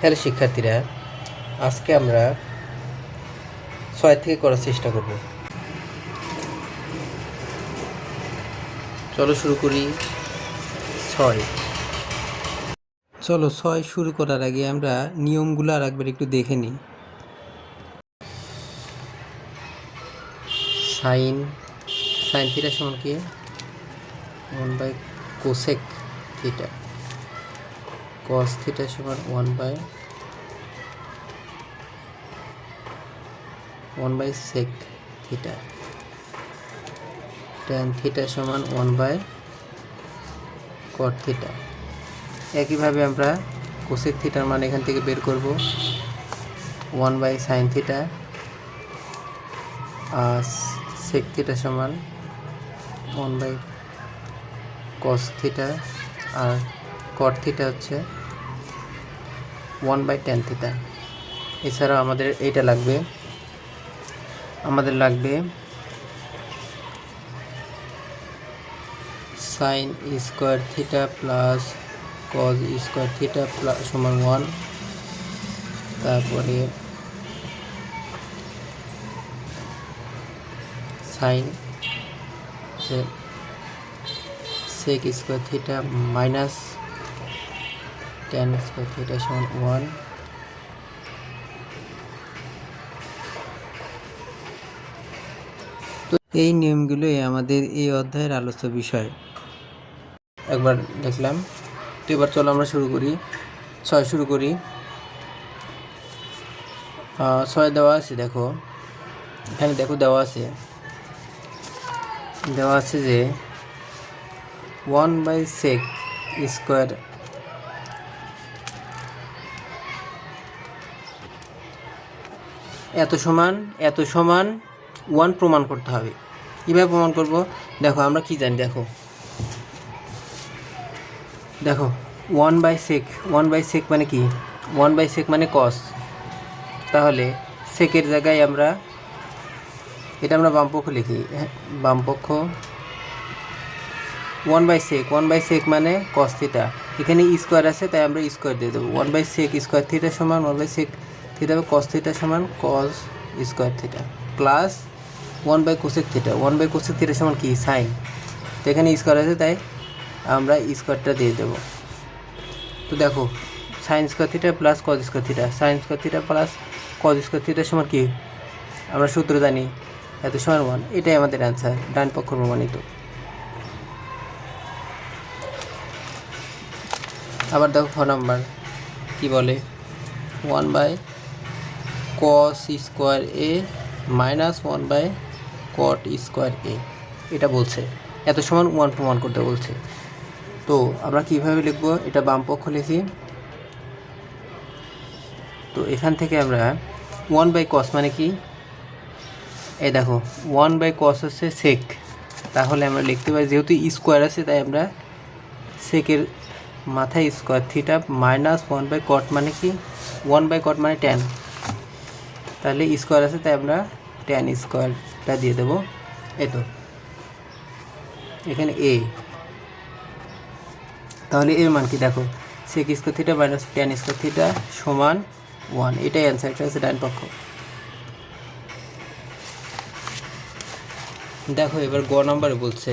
Hello শিক্ষার্থীরা, আজকে আমরা ৬ থেকে করার চেষ্টা করব। চলো শুরু করি। ৬ চলো ৬ শুরু করার আগে আমরা নিয়মগুলো আর একবার একটু দেখে নিই। সাইন সাইন থিটা সমান কি 1/কোসেক থিটা, কস থিটা সমান 1/সেক থিটা, ট্যান থিটা সমান 1/কট থিটা। একইভাবে আমরা কোসেক থিটার মান এখান থেকে বের করব 1/সাইন থিটা, আর সেক থিটা সমান 1/কস থিটা, আর কট থিটা হচ্ছে 1/ট্যান থিটা। এছাড়াও আমাদের এইটা লাগবে, sine square theta plus cos square theta plus সমান 1, তারপরে sine sec square theta minus tan square theta সমান 1। তো এই নিয়মগুলোই আমাদের এই অধ্যায়ের আলোচ্য বিষয়। একবার দেখলাম, তো এবার চলো আমরা শুরু করি। ৬ শুরু করি। ৬ দেওয়া আছে, দেখো এখানে দেওয়া আছে যে 1/সেক স্কোয়ার এত সমান 1 প্রমাণ করতে হবে। কীভাবে প্রমাণ করব? দেখো আমরা কি জানি, দেখো 1/সেক মানে কি? 1/সেক মানে কস। তাহলে সেকের জায়গায় আমরা বামপক্ষ লিখি, বামপক্ষ 1/সেক মানে কস থিটা। এখানে স্কোয়ার আছে তাই আমরা স্কোয়ার দিয়ে দেবো। 1/সেক স্কোয়ার থিটা সমান 1/সেক থিটা, কস থিটা সমান কস স্কোয়ার থিটা প্লাস 1/কোসেক থিটা। 1/কোসেক থিটা সমান কি? সাইন। তো এখানে স্কোয়ার আছে তাই আমরা স্কোয়ারটা দিয়ে দেবো। তো দেখো sign square theta plus cos square theta, sign square theta plus cos square theta সমান কি? আমরা সূত্র জানি, এত সমান 1। এটাই আমাদের অ্যান্সার, ডান পক্ষ প্রমাণিত। আবার দেখো খ নাম্বার কী বলে, 1/কস square A minus 1/কট square A, এটা বলছে এত সমান 1 প্রমাণ করতে বলছে। তো আমরা কিভাবে লিখব? এটা বাম পক্ষ লিখি। তো এখান থেকে আমরা 1/কস মানে কি? এই দেখো 1/কস হচ্ছে সেক, তাহলে আমরা লিখতে পারি যেহেতু স্কোয়ার আছে তাই আমরা সেকের মাথায় স্কোয়ার থিটা মাইনাস 1/কট মানে কি? 1/কট মানে ট্যান, তাহলে স্কোয়ার আছে তাই আমরা ট্যান স্কোয়ারটা দিয়ে দেবো। এই তো এখানে এ, তাহলে এর মান কি? দেখো sec square theta minus tan square theta সমান 1, এটাই অ্যান্সার, এটা হচ্ছে ডান পক্ষ। দেখো এবার গ নাম্বারে বলছে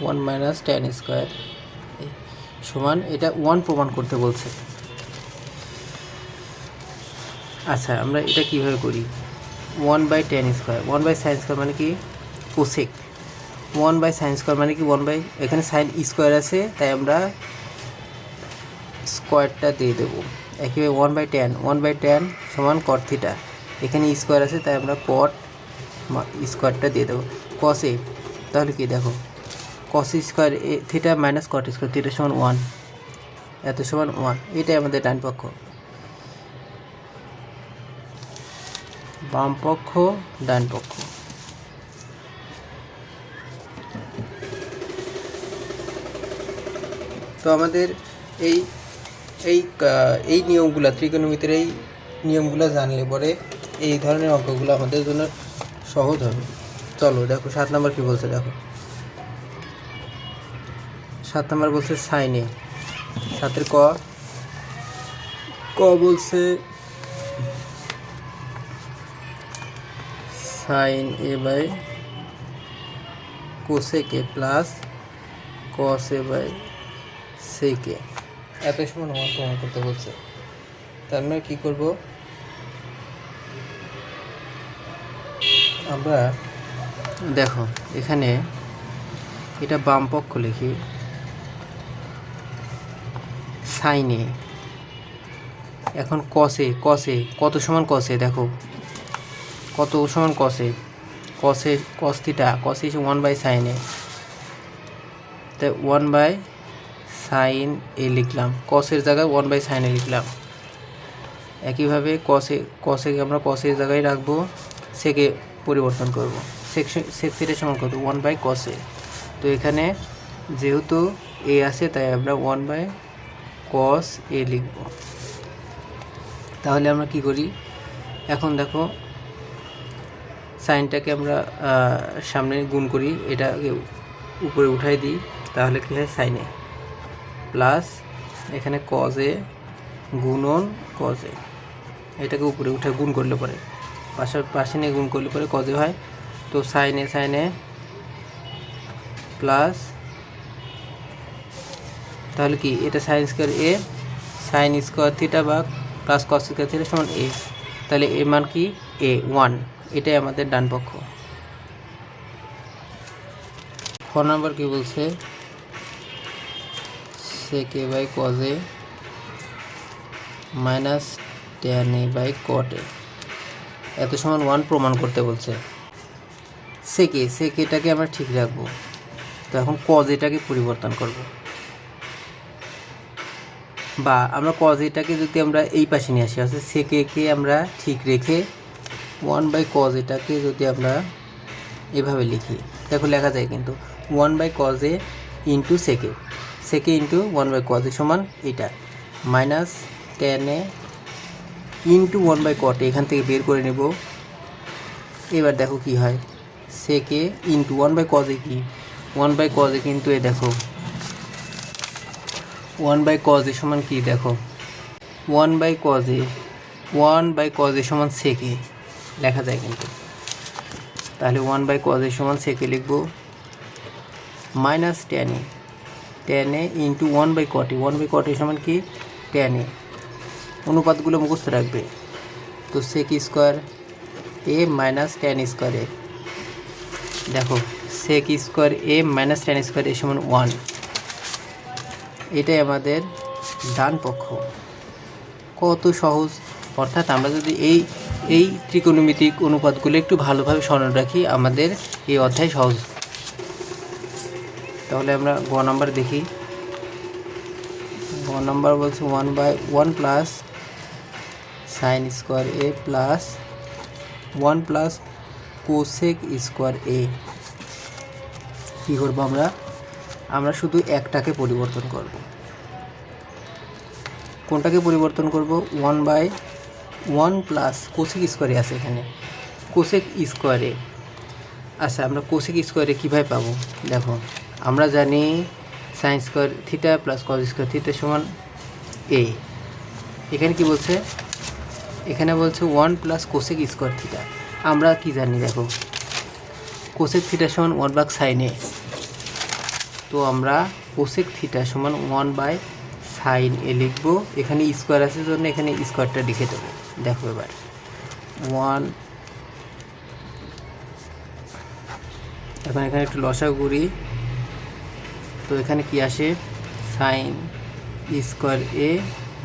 1 মাইনাস ট্যান স্কোয়ার সমান, এটা 1 প্রমাণ করতে বলছে। আচ্ছা আমরা এটা কিভাবে করি? 1/ট্যান স্কোয়ার, 1/সাইন স্কোয়ার মানে কি? কোসেক। 1/সাইন স্কোয়ার মানে কি? এখানে সাইন স্কোয়ার আছে তাই আমরা স্কোয়ারটা দিয়ে দেবো। একইভাবে 1/ট্যান সমান কট থিটা, এখানে স্কোয়ার আছে তাই আমরা কট স্কোয়ারটা দিয়ে দেবো। কসে, তাহলে কি? দেখো কস স্কোয়ার এ theta minus cot square theta সমান 1, এত সমান 1, এটাই আমাদের ডান পক্ষ। বাম পক্ষ ডান পক্ষ। তো আমাদের এই এই এই নিয়মগুলো, ত্রিকোণমিতির এই নিয়মগুলো জানলে পরে এই ধরনের অঙ্কগুলো আমাদের জন্য সহজ হবে। চলো দেখো 7 নম্বর কী বলছে। দেখো 7 নম্বর বলছে সাইন এ। 7-এর ক বলছে sine A by cosec A plus cos A by sec A এত সমান ওয়ান প্রমাণ করতে বলছে। তার মানে কী করব, আমরা দেখো এখানে এটা বাম পক্ষ লিখি সাইনে, এখন কসে কত সমান কসে, দেখো কত সমান কসে কস থিটা, কসে 1/sin a, তাই 1/sin a লিখলাম, কসের জায়গায় 1/sin a লিখলাম। একইভাবে কসে আমরা কসের জায়গায় রাখবো, সেকে পরিবর্তন করব, সেক থিটা সমান কত 1/cos a। তো এখানে যেহেতু এ আছে তাই আমরা 1/cos a লিখব। তাহলে আমরা কি করি, এখন দেখো সাইনটাকে আমরা সামনে গুণ করি, এটাকে উপরে উঠাই দিই, তাহলে কী হয় সাইন এ প্লাস এখানে কজ এ গুণন কজ এ, এটাকে উপরে উঠে গুণ করলে পরে পাশে নিয়ে গুণ করলে পরে কজে হয়। তো সাইন এ প্লাস, তাহলে কি এটা সাইন স্কোয়ার এ, সাইন স্কোয়ার থিটা বা প্লাস কস স্কোয়ার থিটা সমান এ, তাহলে এ মান কি এ 1, এটাই আমাদের ডান পক্ষ। 4 নম্বর কি বলছে sec a by cos a minus tan a by cot a এত সমান 1 প্রমাণ করতে বলছে। sec এটাকে আমরা ঠিক রাখবো, তো এখন cos এটাকে পরিবর্তন করব, বা আমরা cos এটাকে যদি আমরা এই পাশে নিয়ে আসি, অর্থাৎ sec a কে আমরা ঠিক রেখে 1/cos এটাকে যদি আমরা এভাবে লিখি, দেখো লেখা যায় কিন্তু 1/cos a into sec a into 1/cos a সমান এটা minus tan a into 1/cot a, এখান থেকে বের করে নেব। এবার দেখো কি হয়, sec a into 1/cos a কি 1/cos a, কিন্তু এ দেখো 1/cos a সমান কি, দেখো 1/cos a সমান sec a লেখা যায় কিন্তু, তাহলে 1/cos a সমান sec a লিখব minus tan a into 1/cot a সমান কি tan a, অনুপাতগুলো মুখস্থ রাখবে। তো sec square a minus tan square a, দেখো sec square a minus tan square a সমান 1, এটাই আমাদের ডান পক্ষ। কত সহজ, অর্থাৎ আমরা যদি এই ত্রিকোণমিতিক অনুপাতগুলো একটু ভালোভাবে স্মরণ রাখি, আমাদের এই অধ্যায় সহজ। তাহলে আমরা গ নাম্বার দেখি। গ নাম্বার বলছে 1/1 প্লাস সাইন স্কোয়ার এ প্লাস 1 প্লাস কোসেক স্কোয়ার এ। কী করবো আমরা শুধু একটাকে পরিবর্তন করব। কোনটাকে পরিবর্তন করব, 1/1 প্লাস কোসেক স্কোয়ারে আছে এখানে কোসেক স্কোয়ারে। আচ্ছা, আমরা কোসেক স্কোয়ারে কীভাবে পাবো, দেখো আমরা জানি sign square theta plus cos square theta সমান এ। এখানে কি বলছে, এখানে বলছে 1 প্লাস কোসেক স্কোয়ার থিটা, আমরা কি জানি দেখো কোসেক থিটা সমান 1/sin a, তো আমরা কোসেক থিটা সমান 1/sin a লিখব। এখানে স্কোয়ার আছে জন্য এখানে স্কোয়ারটা লিখে দেবো। দেখো এবার 1, এখন এখানে একটু লসাগু করি, তো এখানে কি আসে সাইন স্কোয়ার এ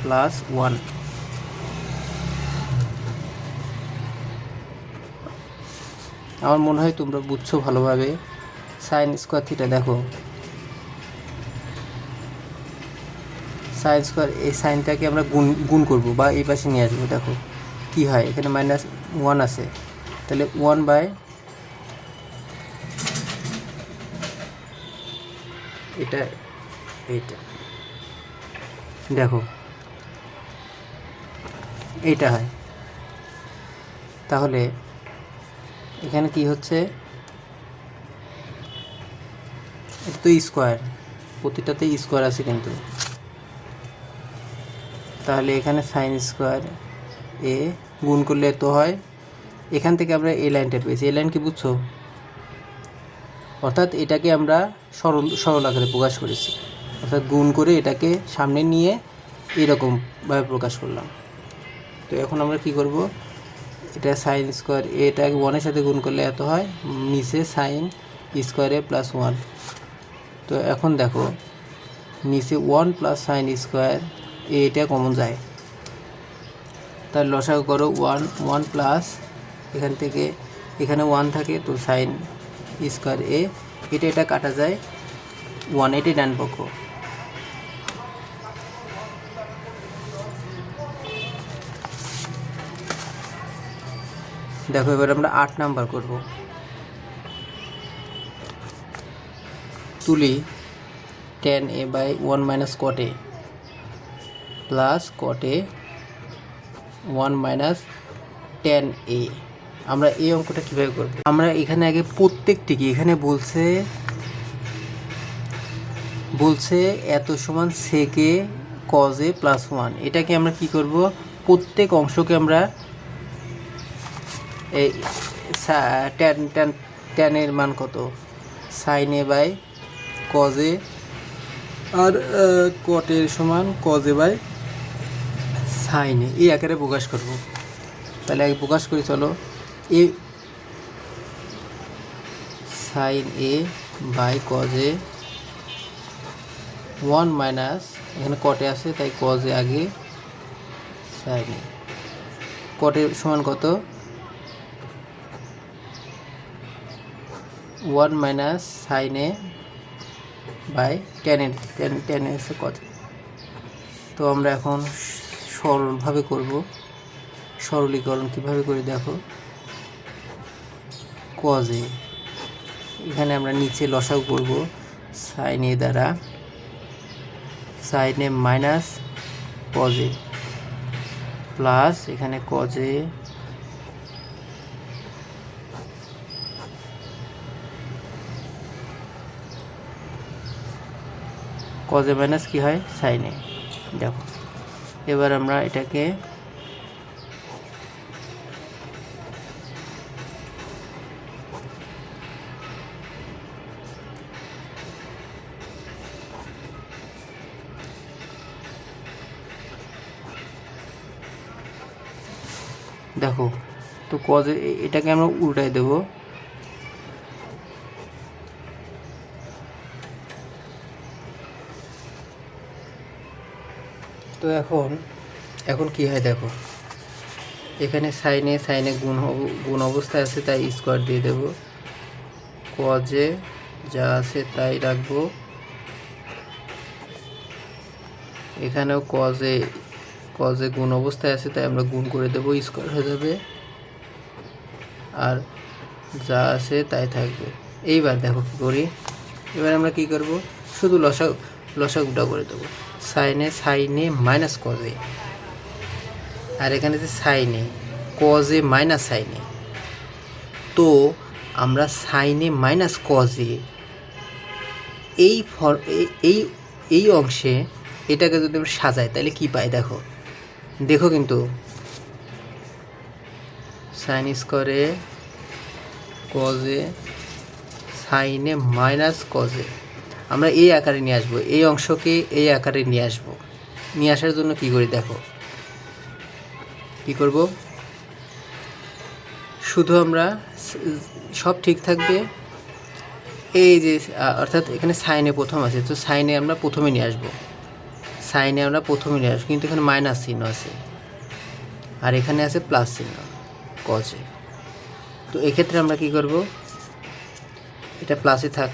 প্লাস 1, আমার মনে হয় তোমরা বুঝছো ভালোভাবে। সাইন স্কোয়ার থিটা, দেখো সাইন স্কোয়ার এই সাইনটাকে আমরা গুণ করব বা এই পাশে নিয়ে আসবো, দেখো কি হয় এখানে -1 আছে, তাহলে 1/ এটা দেখো এইটা হয়, তাহলে এখানে কি হচ্ছে, এটা তো স্কোয়ার, প্রতিটাতে স্কোয়ার আছে কিন্তু, তাহলে এখানে সাইন স্কোয়ার এ গুণ করলে তো হয়, এখান থেকে আমরা এই লাইনটা পেয়েছি। এই লাইন কি বুঝছো? অর্থাৎ এটাকে আমরা সরল আকারে প্রকাশ করেছি, অর্থাৎ গুণ করে এটাকে সামনে নিয়ে এরকমভাবে প্রকাশ করলাম। তো এখন আমরা কি করব, এটা সাইন স্কোয়ার এটাকে 1-এর সাথে গুণ করলে এত হয়, নিচে সাইন স্কোয়ার এ প্লাস 1। তো এখন দেখো নিচে 1 প্লাস সাইন স্কোয়ার এটা কমন যায়, তার লসাগু করো 1 প্লাস, এখান থেকে এখানে 1 থাকে, তো সাইন স্কোয়ার এ এটা কাটা যায় 1, এটাই ডান পক্ষ। দেখো এবার আমরা 8 নাম্বার করব। তুলি tan a by 1 minus cot a plus cot a 1 minus tan a। আমরা এই অঙ্কটা কীভাবে করব? আমরা এখানে আগে প্রত্যেকটিকে, এখানে বলছে এত সমান সেকে cos a প্লাস 1, এটাকে আমরা কি করব, প্রত্যেক অংশকে আমরা এই tan এর মান কত, sin a by cos a আর cot এর সমান cos a by sin a, এই আকারে প্রকাশ করব। তাহলে আগে প্রকাশ করি, চলো। এ sin a by cos a 1 minus, এখানে cot a আছে তাই cos a আগে, sin a, cot এর সমান কত, 1 minus sin a by tan a আছে cos a। তো আমরা এখন সরলভাবে করব। সরলীকরণ কিভাবে করি দেখো, cos a, এখানে আমরা নিচে লসাগু করব sin a দ্বারা, sin a minus cos a plus এখানে cos a মাইনাস কি হয়, sin a। দেখো এবার আমরা এটাকে দেখো, তো cos এটাকে আমরা উল্টাই দেব, তো এখন কি হয় দেখো, এখানে সাইনে গুণ অবস্থায় আছে তাই স্কোয়ার দিয়ে দেব, cos a যা আছে তাই রাখবো, এখানেও cos a গুণ অবস্থায় আছে তাই আমরা গুণ করে দেব, স্কোয়ার হয়ে যাবে, আর যা আছে তাই থাকবে। এইবার দেখো কী করি, এবার আমরা কি করব, শুধু লসাগুটা করে দেবো, সাইনে মাইনাস cos a, আর এখানে যে সাইনে cos a minus sin a, তো আমরা sin a minus cos a এই অংশে এটাকে যদি আমরা সাজাই তাহলে কি পাই দেখো কিন্তু sin square a cos a sin a minus cos a আমরা এই আকারে নিয়ে আসবো, এই অংশকে এই আকারে নিয়ে আসবো। নিয়ে আসার জন্য কি করি দেখো, কি করব, শুধু আমরা সব ঠিক থাকবে, এই যে অর্থাৎ এখানে সাইনে প্রথম আছে, তো সাইনে আমরা প্রথমে নিয়ে আসবো, কিন্তু এখানে মাইনাস চিহ্ন আছে আর এখানে আছে প্লাস চিহ্ন cos a। তো এক্ষেত্রে আমরা কি করব, এটা প্লাসে থাক,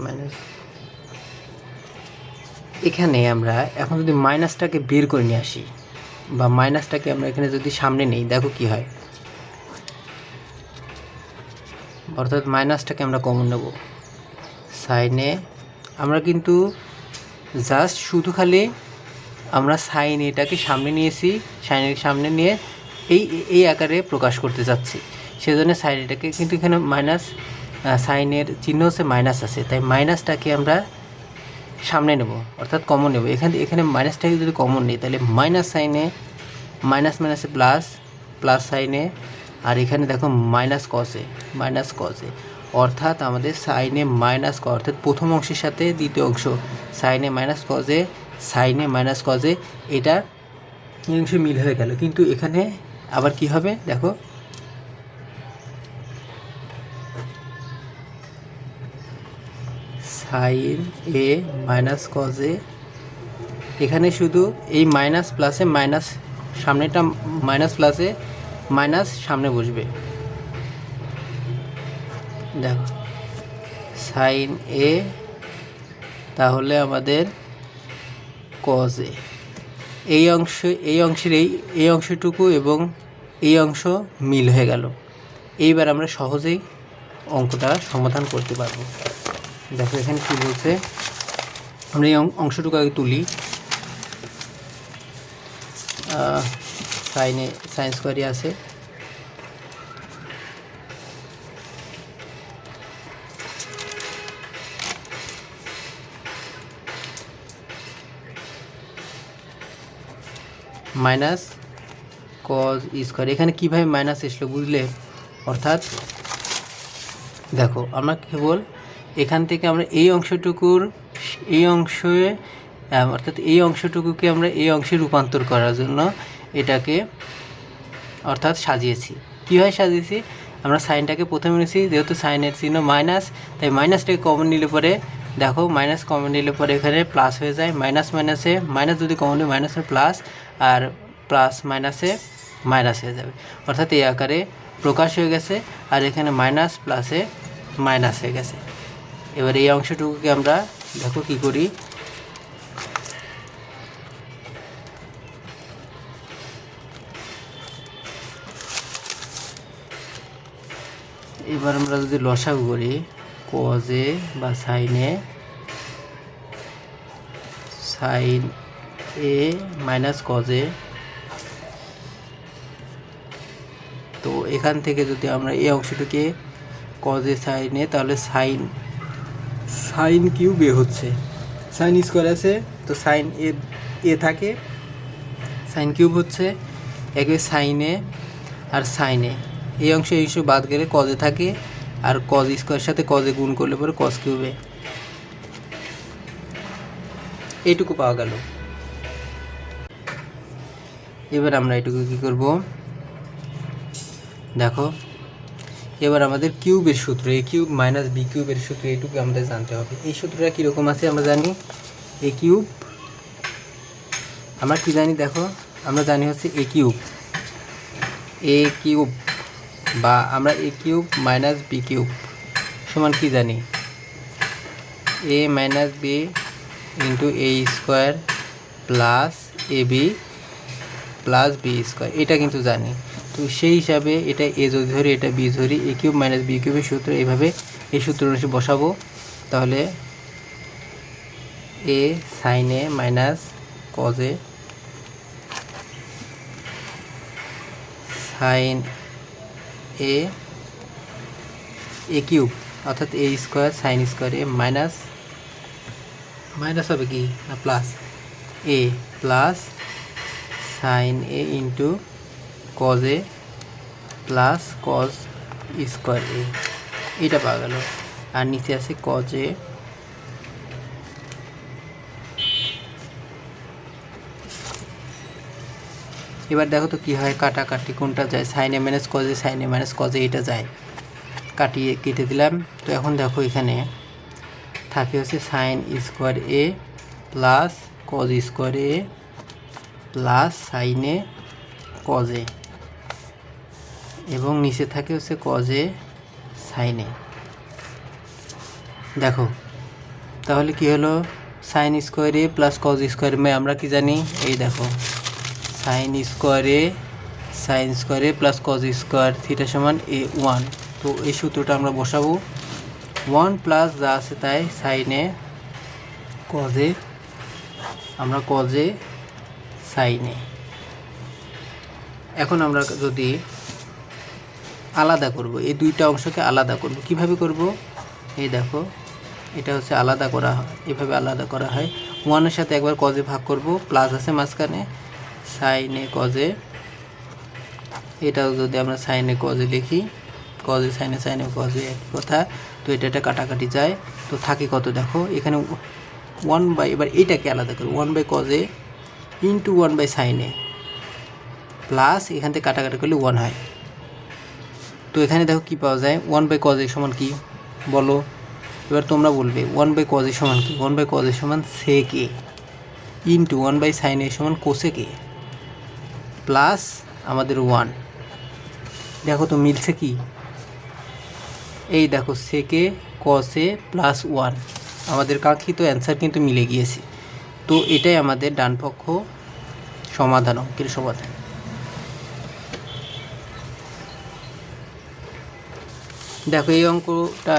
মাইনাস, এখানে আমরা এখন যদি মাইনাসটাকে বের করে নিয়ে আসি বা মাইনাসটাকে আমরা এখানে যদি সামনে নেই, দেখো কি হয়, অর্থাৎ মাইনাসটাকে আমরা কমন নেব, সাইনে আমরা কিন্তু জাস্ট শুধু খালি আমরা সাইন এটাকে সামনে নিয়েছি, সাইনের সামনে নিয়ে এই আকারে প্রকাশ করতে চাচ্ছি, সেজন্য সাইন এটাকে, কিন্তু এখানে মাইনাস সাইনের চিহ্ন হচ্ছে মাইনাস আছে, তাই মাইনাসটাকে আমরা সামনে নেব, অর্থাৎ কমন নেব। এখানে মাইনাসটাকে যদি কমন নিই তাহলে মাইনাস সাইনে মাইনাস মাইনাসে প্লাস, প্লাস সাইনে, আর এখানে দেখো মাইনাস কজে, অর্থাৎ আমাদের সাইনে মাইনাস ক, অর্থাৎ প্রথম অংশের সাথে দ্বিতীয় অংশ সাইনে মাইনাস কজে এটা এই অংশে মিল হয়ে গেল। কিন্তু এখানে আবার কি হবে দেখো, সাইন এ মাইনাস কজে, এখানে শুধু এই মাইনাস প্লাসে মাইনাস, সামনেটা মাইনাস প্লাসে মাইনাস সামনে বসবে। দেখো সাইন এ, তাহলে আমাদের কজ এ, এই অংশের এই অংশটুকু এবং এই অংশ মিল হয়ে গেল। এইবার আমরা সহজেই অঙ্কটা সমাধান করতে পারবো। দেখো এখানে কী বলছে, আমরা এই অংশটুকু আগে তুলি। সাইন স্কোয়ারই আছে, মাইনাস কজ স্কোয়ার। এখানে কীভাবে মাইনাস এসলো বুঝলে, অর্থাৎ দেখো আমরা কেবল এখান থেকে আমরা এই অংশে অর্থাৎ এই অংশটুকুকে আমরা এই অংশে রূপান্তর করার জন্য এটাকে অর্থাৎ সাজিয়েছি। কীভাবে সাজিয়েছি, আমরা সাইনটাকে প্রথমে নিয়েছি, যেহেতু সাইনের চিহ্ন মাইনাস, তাই মাইনাসটাকে কমন নিলে পরে দেখো মাইনাস কমন নিলে পরে এখানে প্লাস হয়ে যায়, মাইনাস মাইনাস যদি কমন নিই মাইনাসের প্লাস, আর প্লাস মাইনাসে মাইনাস হয়ে যাবে, অর্থাৎ এই আকারে প্রকাশ হয়ে গেছে। আর এখানে মাইনাস প্লাসে মাইনাস হয়ে গেছে। এবার এই অংশটুকুকে আমরা দেখো কি করি, এবার আমরা যদি লসাগু করি কজে বা সাইনে, সাইন এ মাইনাস কজে, তো এখান থেকে যদি আমরা এই অংশটিকে কজে সাইনে, তাহলে সাইন কিউব এ হচ্ছে, সাইন স্কোয়ার আছে তো সাইন এ থাকে, সাইন কিউব হচ্ছে একে সাইনে আর সাইনে, এই অংশ বাদ গেলে কজে থাকে, আর কজ স্কোয়ারের সাথে কজে গুণ করলে পরে কজ কিউবে, এইটুকু পাওয়া গেল। এবার আমরা এটুকু কী করব দেখো, এবার আমাদের কিউবের সূত্র, এ কিউব মাইনাস বি কিউবের সূত্র, এইটুকু আমাদের জানতে হবে। এই সূত্রটা কীরকম আছে আমরা জানি, এ কিউব আমরা কী জানি দেখো, আমরা জানি হচ্ছে এ কিউব বা আমরা এ কিউব মাইনাস বি কিউব সমান কি জানি, এ minus B into A square plus A B plus B square, এটা কিন্তু জানি। তো সেই হিসাবে এটা এ যদি ধরি এটা বি ধরি, এ কিউব মাইনাস বি কিউবের সূত্র এইভাবে এই সূত্র অনুসারে বসাবো। তাহলে এ সাইন এ মাইনাস কজে সাইন এ কিউব, অর্থাৎ A square sine square A minus হবে কি না plus A plus sine A into cos A plus cos square A, এটা পাওয়া গেল। আর নিচে আছে কজ এ, এবার দেখো তো কী হয়, কাটাকাটি কোনটা যায়, সাইনে মাইনাস কজে সাইনে মাইনাস কজে এটা যায়, কাটিয়ে কেটে দিলাম। তো এখন দেখো এখানে থাকে হচ্ছে সাইন স্কোয়ার এ প্লাস কজ স্কোয়ার এ প্লাস সাইনে কজে, এবং নিচে থাকে হচ্ছে কজে সাইনে। দেখো তাহলে কি হলো, সাইন স্কোয়ার এ প্লাস কজ স্কোয়ার মে আমরা কি জানি, এই দেখো সাইন স্কোয়ার এ প্লাস কজ স্কোয়ার থিটা সমান এ 1। তো এই সূত্রটা আমরা বসাবো, 1 প্লাস যা আছে তাই সাইনে কজে, আমরা কজে সাইনে। এখন আমরা যদি আলাদা করব, এই দুইটা অংশকে আলাদা করব, কিভাবে করব? এই দেখো, এটা হচ্ছে আলাদা করা হয়, এভাবে আলাদা করা হয়। ওয়ানের সাথে একবার কজে ভাগ করব, প্লাস আছে মাঝখানে, সাইনে কজে। এটাও যদি আমরা সাইনে কজে লিখি, কজে সাইনে, সাইনে কজে একই কথা। তো এটা কাটাকাটি যায়, তো থাকে কত দেখো এখানে 1/, এবার এইটাকে আলাদা করব, 1/, কজে ইন্টু 1/, সাইনে, প্লাস এখান থেকে কাটাকাটি করলে 1 হয়। তো এখানে দেখো কি পাওয়া যায়, 1/, কজে সমান কি বলো? এবার তোমরা বলবে 1/, কজে সমান কি? 1/, কজে সমান সেক এ ইন্টু 1/, সাইনে সমান কোসেক এ, প্লাস আমাদের 1। দেখো তো মিলছে কি? এই দেখো সেকে কসে প্লাস 1, আমাদের কাঙ্ক্ষিত অ্যান্সার কিন্তু মিলে গিয়েছে। তো এটাই আমাদের ডান পক্ষ সমাধান, অঙ্কের সমাধান। দেখো এই অঙ্কটা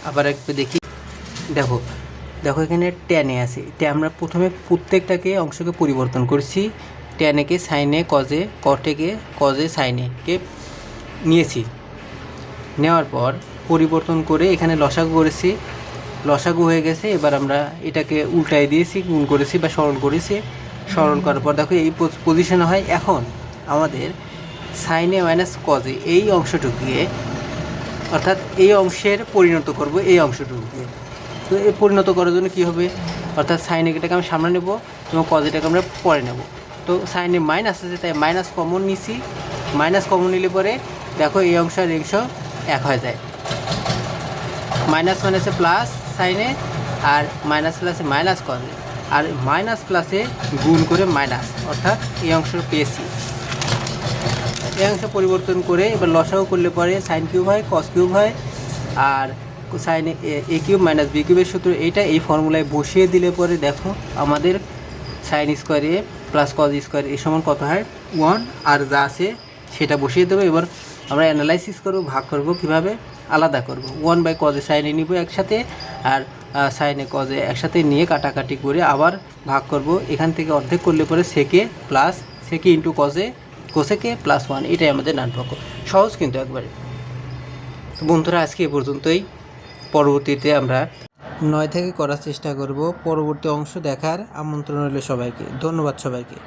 আবার একটু দেখি। দেখো দেখো এখানে ট্যানে আছে, আমরা প্রথমে প্রত্যেকটাকে অংশকে পরিবর্তন করছি। ট্যানেকে সাইনে কজে, কটেকে কজে সাইনেকে নিয়েছি, নেওয়ার পর পরিবর্তন করে এখানে লসাগু করেছি, লসাগু হয়ে গেছে। এবার আমরা এটাকে উল্টাই দিয়েছি, গুণ করেছি বা সরল করেছি। সরল করার পর দেখো এই পজিশনে হয়। এখন আমাদের সাইনে মাইনাস কজে এই অংশটুকুকে, অর্থাৎ এই অংশের পরিণত করব এই অংশটুকুকে। তো এই পরিণত করার জন্য কী হবে, অর্থাৎ সাইনে এটাকে আমি সামনে নেব এবং কজেটাকে আমরা পরে নেব। তো সাইনে মাইনাস আছে, তাই মাইনাস কমন নিছি। মাইনাস কমন নিলে পরে দেখো এই অংশ আর এই অংশ এক হয়ে যায়। মাইনাস মাইনাসে প্লাস সাইনে, আর মাইনাস প্লাসে মাইনাস কজে, আর মাইনাস প্লাসে গুণ করে মাইনাস, অর্থাৎ এই অংশ পেয়েছি। এই অংশ পরিবর্তন করে এবার লসাগু করলে পরে সাইন কিউব হয়, কস কিউব হয়, আর সাইনে এ কিউব মাইনাস বি কিউবের সূত্র এইটা, এই ফর্মুলায় বসিয়ে দিলে পরে দেখো আমাদের সাইন স্কোয়ার এ প্লাস কজ স্কোয়ার এ সমান কত হয়, 1। আর যা আছে সেটা বসিয়ে দেবো। এবার আমরা অ্যানালাইসিস করব, ভাগ করব, কিভাবে আলাদা করব। 1/, কজে সাইনে নিব একসাথে, আর সাইনে কজে একসাথে নিয়ে কাটাকাটি করে আবার ভাগ করব। এখান থেকে অর্ধেক করলে পরে সেকে প্লাস সেকে ইন্টু কজে কোসেকে প্লাস 1, এটাই আমাদের ডান পক্ষ। সহজ কিন্তু একবারে। তো বন্ধুরা আজকে এ পর্যন্তই। পরবর্তীতে আমরা 9 থেকে করার চেষ্টা করব। পরবর্তী অংশ দেখার আমন্ত্রণ রইল সবাইকে। ধন্যবাদ সবাইকে।